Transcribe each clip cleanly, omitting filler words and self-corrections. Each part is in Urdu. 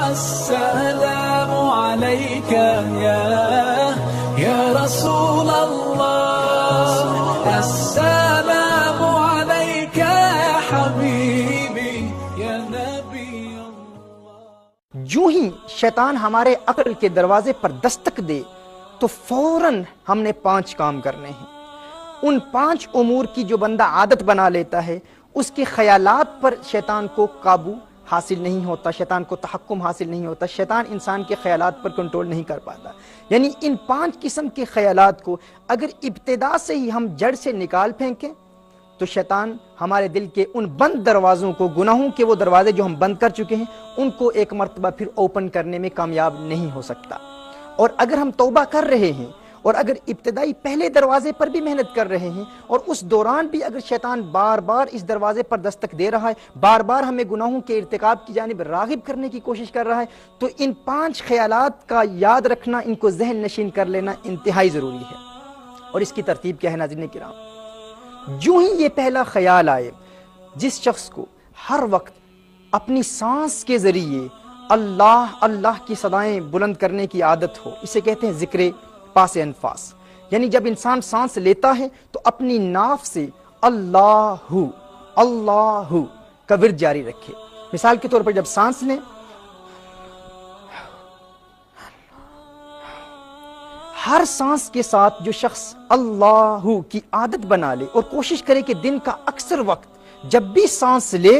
السلام عليك يا رسول الله، السلام عليك يا حبيبي يا نبي الله۔ جو ہی شیطان ہمارے عقل کے دروازے پر دستک دے تو فوراً ہم نے 5 کام کرنے ہیں۔ ان 5 امور کی جو بندہ عادت بنا لیتا ہے، اس کے خیالات پر شیطان کو قابو حاصل نہیں ہوتا، شیطان کو تحکم حاصل نہیں ہوتا، شیطان انسان کے خیالات پر کنٹرول نہیں کر پاتا۔ یعنی ان 5 قسم کے خیالات کو اگر ابتدا سے ہی ہم جڑ سے نکال پھینکیں تو شیطان ہمارے دل کے ان بند دروازوں کو، گناہوں کے وہ دروازے جو ہم بند کر چکے ہیں، ان کو ایک مرتبہ پھر اوپن کرنے میں کامیاب نہیں ہو سکتا۔ اور اگر ہم توبہ کر رہے ہیں اور اگر ابتدائی پہلے دروازے پر بھی محنت کر رہے ہیں اور اس دوران بھی اگر شیطان بار بار اس دروازے پر دستک دے رہا ہے، بار بار ہمیں گناہوں کے ارتکاب کی جانب راغب کرنے کی کوشش کر رہا ہے، تو ان 5 خیالات کا یاد رکھنا، ان کو ذہن نشین کر لینا انتہائی ضروری ہے۔ اور اس کی ترتیب کیا ہے ناظرین کرام؟ جو ہی یہ پہلا خیال آئے، جس شخص کو ہر وقت اپنی سانس کے ذریعے اللہ اللہ کی صدائیں بلند کرنے کی عادت ہو، اسے کہتے ہیں ذکر پاس انفاس۔ یعنی جب انسان سانس لیتا ہے تو اپنی ناف سے اللہ اللہ کا ورد جاری رکھے۔ مثال کے طور پر جب سانس لیں، ہر سانس کے ساتھ جو شخص اللہ کی عادت بنا لے اور کوشش کرے کہ دن کا اکثر وقت جب بھی سانس لے،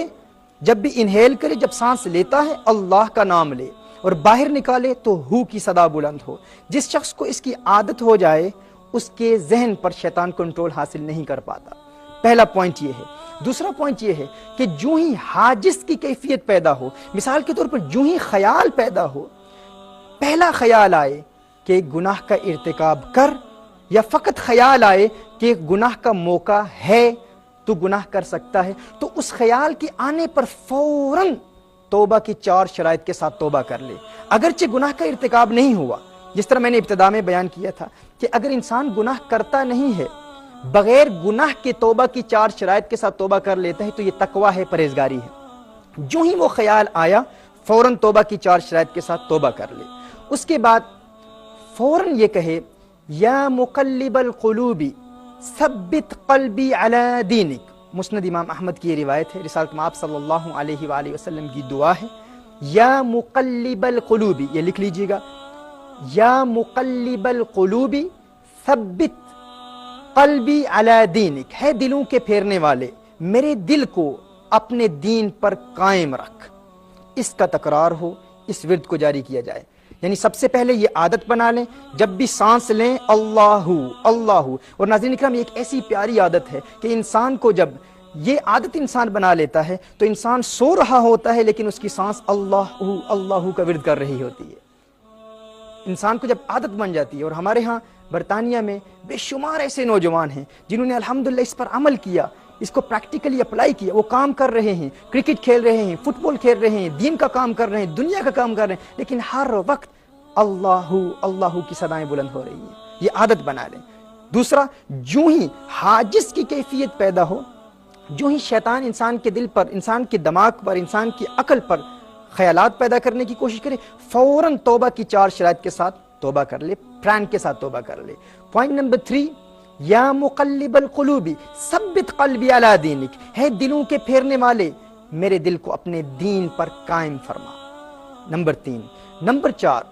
جب بھی انہیل کرے، جب سانس لیتا ہے اللہ کا نام لے اور باہر نکالے تو ہو کی صدا بلند ہو۔ جس شخص کو اس کی عادت ہو جائے، اس کے ذہن پر شیطان کنٹرول حاصل نہیں کر پاتا۔ پہلا پوائنٹ یہ ہے۔ دوسرا پوائنٹ یہ ہے کہ جو ہی حاجز کی کیفیت پیدا ہو، مثال کے طور پر جو ہی خیال پیدا ہو، پہلا خیال آئے کہ گناہ کا ارتکاب کر، یا فقط خیال آئے کہ گناہ کا موقع ہے، تو گناہ کر سکتا ہے، تو اس خیال کے آنے پر فوراً توبہ کی 4 شرائط کے ساتھ توبہ کر لے۔ اگرچہ گناہ کا ارتکاب نہیں ہوا، جس طرح میں نے ابتدا میں بیان کیا تھا کہ اگر انسان گناہ کرتا نہیں ہے، بغیر گناہ کے توبہ کی 4 شرائط کے ساتھ توبہ کر لیتا ہے، تو یہ تقویٰ ہے، پرہیزگاری ہے۔ جو ہی وہ خیال آیا، فوراً توبہ کی 4 شرائط کے ساتھ توبہ کر لے۔ اس کے بعد فوراً یہ کہے یا مقلب القلوب ثبت قلبی علی دینک۔ مسند امام احمد کی یہ روایت ہے، رسالت مآب صلی اللہ علیہ وآلہ وسلم کی دعا ہے، یا مقلب القلوب، یہ لکھ لیجئے گا، یا مقلب القلوب ثبت قلبی علی دینک، ہے دلوں کے پھیرنے والے، میرے دل کو اپنے دین پر قائم رکھ۔ اس کا تکرار ہو، اس ورد کو جاری کیا جائے۔ یعنی سب سے پہلے یہ عادت بنا لیں، جب بھی سانس لیں اللہ اللہ۔ اور ناظرین اکرام، یہ ایک ایسی پیاری عادت ہے کہ انسان کو جب یہ عادت انسان بنا لیتا ہے تو انسان سو رہا ہوتا ہے لیکن اس کی سانس اللہ اللہ کا ورد کر رہی ہوتی ہے۔ انسان کو جب عادت بن جاتی ہے، اور ہمارے ہاں برطانیہ میں بے شمار ایسے نوجوان ہیں جنہوں نے الحمدللہ اس پر عمل کیا، اس کو پریکٹیکلی اپلائی کیا، وہ کام کر رہے ہیں، کرکٹ کھیل رہے ہیں، فٹ بال کھیل رہے ہیں، دین کا کام کر رہے ہیں، دنیا کا کام کر رہے ہیں، لیکن ہر وقت اللہ اللہ کی صدائیں بلند ہو رہی ہیں۔ یہ عادت بنا لیں۔ دوسرا، جو ہی حاجز کی کیفیت پیدا ہو، جو ہی شیطان انسان کے دل پر، انسان کے دماغ پر، انسان کی عقل پر خیالات پیدا کرنے کی کوشش کرے، فوراً توبہ کی 4 شرائط کے ساتھ توبہ کر لے، پران کے ساتھ توبہ کر لے۔ پوائنٹ نمبر 3، یا مقلب القلوب ثبت قلبی علی دینک، ہے دلوں کے پھیرنے والے، میرے دل کو اپنے دین پر قائم فرما۔ نمبر 3۔ نمبر 4،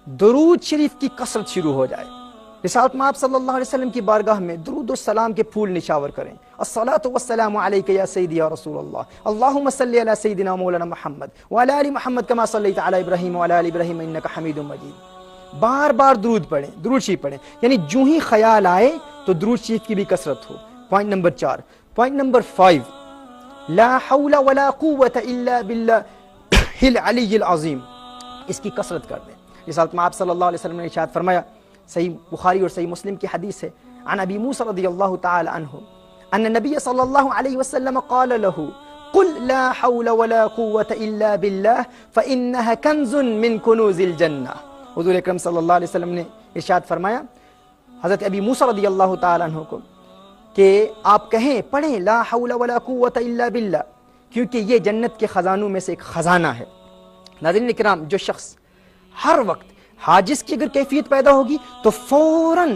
درود شریف کی کثرت شروع ہو جائے۔ رسالت مآب صلی اللہ علیہ وسلم کی بارگاہ میں درود و سلام کے پھول نشاور کریں۔ الصلاۃ والسلام علیک یا سیدی یا رسول اللہ، اللہم صلی علی سیدنا مولانا محمد وعلی آل محمد کما صلیت علی ابراہیم وعلی آل ابراہیم انک حمید مجید۔ بار بار درود پڑھیں، درود شریف پڑھیں، یعنی جو ہی خیال آئے تو درود شریف کی بھی کثرت ہو۔ Point number 4۔ پوائنٹ نمبر 5، لا حول ولا قوة الا باللہ العلی العظیم، اس کی کثرت کر دیں۔ رسالت مآب صلی اللہ علیہ وسلم نے ارشاد فرمایا، صحیح بخاری اور صحیح مسلم کی حدیث ہے، عن ابی موسیٰ رضی اللہ تعالی عنہ ان النبی صلی اللہ علیہ وسلم قال له قل لا حول ولا قوة الا باللہ فإنها کنز من کنوز الجنہ۔ حضور اکرم صلی اللہ علیہ وسلم نے ارشاد فرمایا حضرت ابی موسیٰ رضی اللہ تعالی عنہ کو کہ آپ کہیں، پڑھیں لا حول ولا قوة الا باللہ، کیونکہ یہ جنت کے خزانوں میں سے ایک خزانہ ہے۔ ناظرین کرام، جو شخص ہر وقت حاجز کی اگر کیفیت پیدا ہوگی تو فوراً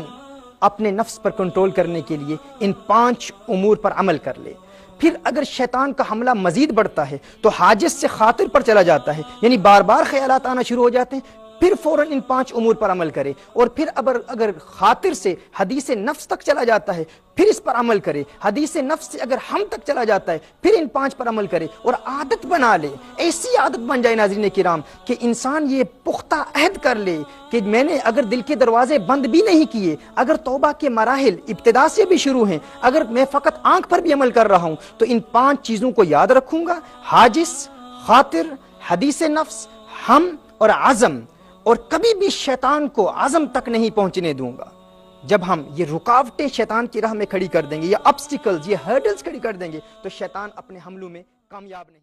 اپنے نفس پر کنٹرول کرنے کے لیے ان 5 امور پر عمل کر لے۔ پھر اگر شیطان کا حملہ مزید بڑھتا ہے تو حاجز سے خاطر پر چلا جاتا ہے، یعنی بار بار خیالات آنا شروع ہو جاتے ہیں، پھر فوراً ان 5 امور پر عمل کرے، اور پھر اگر خاطر سے حدیث نفس تک چلا جاتا ہے پھر اس پر عمل کرے، حدیث نفس سے اگر ہم تک چلا جاتا ہے پھر ان 5 پر عمل کرے اور عادت بنا لے، ایسی عادت بن جائے ناظرین کرام کہ انسان یہ پختہ عہد کر لے کہ میں نے اگر دل کے دروازے بند بھی نہیں کیے، اگر توبہ کے مراحل ابتدا سے بھی شروع ہیں، اگر میں فقط آنکھ پر بھی عمل کر رہا ہوں تو ان 5 چیزوں کو یاد رکھوں گا، حاجز، خاطر، حدیث نفس، ہم اور عزم، اور کبھی بھی شیطان کو عزم تک نہیں پہنچنے دوں گا۔ جب ہم یہ رکاوٹیں شیطان کی راہ میں کھڑی کر دیں گے، یا obstacles، یہ hurdles کھڑی کر دیں گے، تو شیطان اپنے حملوں میں کامیاب نہیں